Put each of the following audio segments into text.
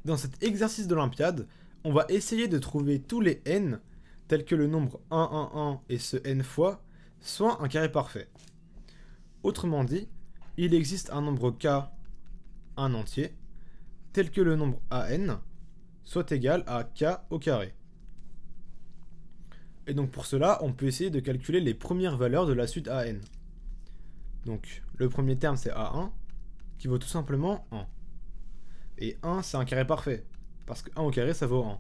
Dans cet exercice d'Olympiade, on va essayer de trouver tous les n, tels que le nombre 1, 1, 1 et ce n fois, soit un carré parfait. Autrement dit, il existe un nombre k, un entier, tel que le nombre an soit égal à k au carré. Et donc pour cela, on peut essayer de calculer les premières valeurs de la suite an. Donc le premier terme c'est a1, qui vaut tout simplement 1. Et 1 c'est un carré parfait, parce que 1 au carré ça vaut 1.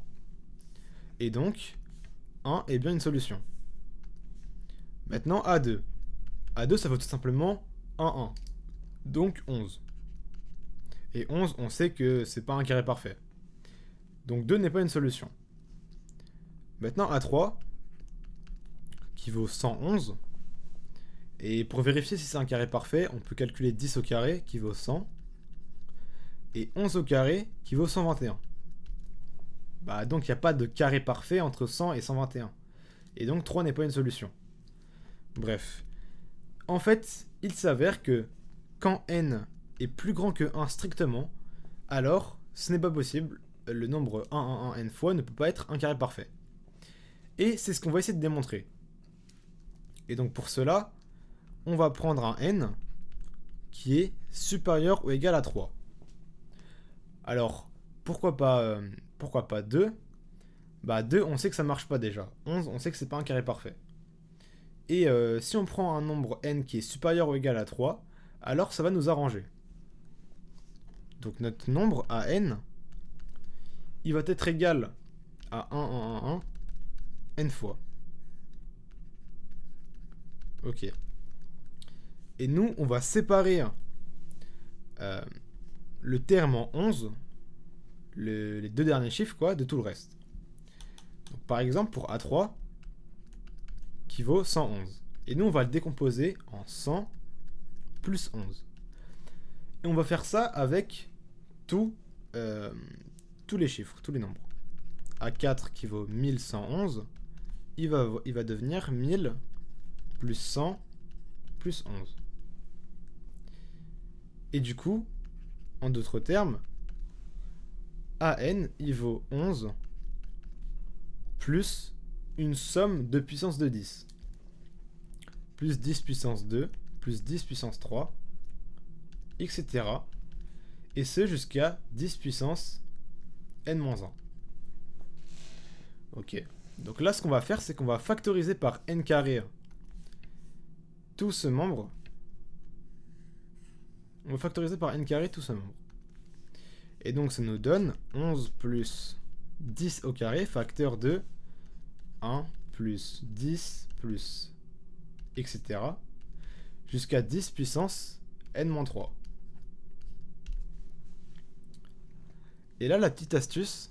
Et donc 1 est bien une solution. Maintenant a2. A2 ça vaut tout simplement 1, 1. Donc 11. Et 11 on sait que c'est pas un carré parfait. Donc 2 n'est pas une solution. Maintenant a3, qui vaut 111. Et pour vérifier si c'est un carré parfait, on peut calculer 10 au carré, qui vaut 100. Et 11 au carré, qui vaut 121. Bah donc il n'y a pas de carré parfait entre 100 et 121. Et donc 3 n'est pas une solution. Bref. En fait, il s'avère que quand n est plus grand que 1 strictement, alors ce n'est pas possible. Le nombre 1, 1, 1 n fois ne peut pas être un carré parfait. Et c'est ce qu'on va essayer de démontrer. Et donc pour cela, on va prendre un n qui est supérieur ou égal à 3. Alors, pourquoi pas 2 ? Bah 2, on sait que ça marche pas déjà. 11, on sait que c'est pas un carré parfait. Et si on prend un nombre n qui est supérieur ou égal à 3, alors ça va nous arranger. Donc notre nombre à n, il va être égal à 1, 1, 1, 1, n fois. Ok. Et nous, on va séparer le terme en 11, les deux derniers chiffres, quoi, de tout le reste. Donc, par exemple, pour A3, qui vaut 111. Et nous, on va le décomposer en 100 plus 11. Et on va faire ça avec tous les chiffres, tous les nombres. A4 qui vaut 1111, il va devenir 1000 plus 100 plus 11. Et du coup, en d'autres termes, AN, il vaut 11 plus une somme de puissance de 10. Plus 10 puissance 2, plus 10 puissance 3, etc. Et ce jusqu'à 10 puissance n-1. Ok. Donc là, ce qu'on va faire, c'est qu'on va factoriser par n carré tout ce membre. On va factoriser par n carré tout ce membre. Et donc ça nous donne 11 plus 10 au carré, facteur de 1 plus 10 plus etc. jusqu'à 10 puissance n-3. Et là, la petite astuce,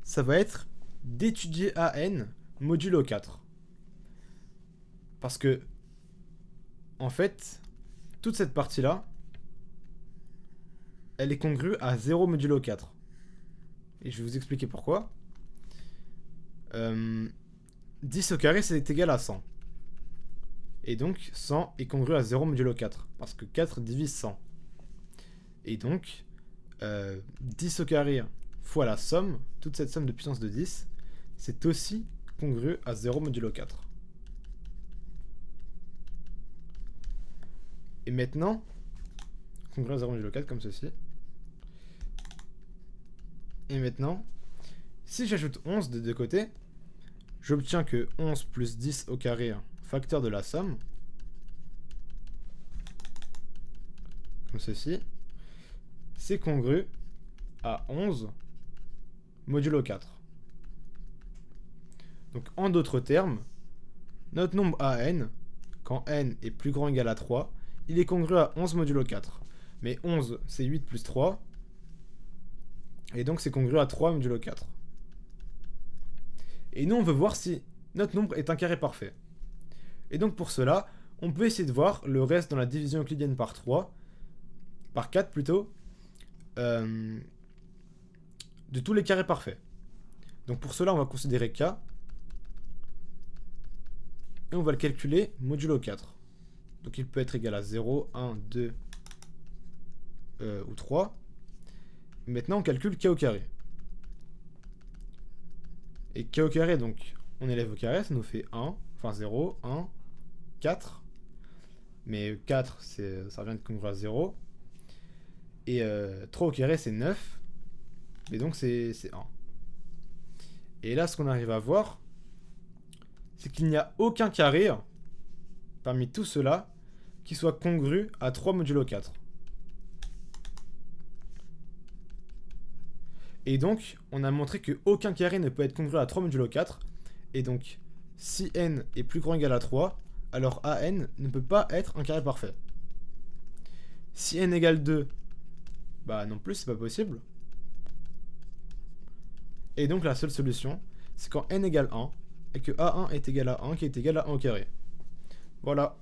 ça va être d'étudier AN modulo 4. Parce que, en fait, toute cette partie-là, elle est congrue à 0 modulo 4. Et je vais vous expliquer pourquoi. 10 au carré, c'est égal à 100. Et donc, 100 est congru à 0 modulo 4. Parce que 4 divise 100. Et donc, 10 au carré fois la somme, toute cette somme de puissance de 10, c'est aussi congru à 0 modulo 4. Et maintenant, congru à 0 modulo 4 comme ceci. Et maintenant, si j'ajoute 11 des deux côtés, j'obtiens que 11 plus 10 au carré, facteur de la somme, comme ceci, c'est congru à 11 modulo 4. Donc en d'autres termes, notre nombre AN, quand n est plus grand ou égal à 3, il est congru à 11 modulo 4. Mais 11, c'est 8 plus 3, et donc c'est congru à 3 modulo 4. Et nous, on veut voir si notre nombre est un carré parfait. Et donc pour cela, on peut essayer de voir le reste dans la division euclidienne par 3, par 4 plutôt, de tous les carrés parfaits. Donc pour cela, on va considérer K, et on va le calculer modulo 4. Donc il peut être égal à 0, 1, 2 ou 3. Maintenant, on calcule k au carré. Et k au carré, donc, on élève au carré, ça nous fait 1, enfin 0, 1, 4. Mais 4, ça revient de congruer à 0. Et 3 au carré, c'est 9. Et donc, c'est 1. Et là, ce qu'on arrive à voir, c'est qu'il n'y a aucun carré, parmi tout cela, qui soit congru à 3 modulo 4. Et donc, on a montré qu'aucun carré ne peut être congru à 3 modulo 4. Et donc, si n est plus grand ou égal à 3, alors an ne peut pas être un carré parfait. Si n égale 2, bah non plus, c'est pas possible. Et donc, la seule solution, c'est quand n égale 1, et que a1 est égal à 1, qui est égal à 1 au carré. Voilà.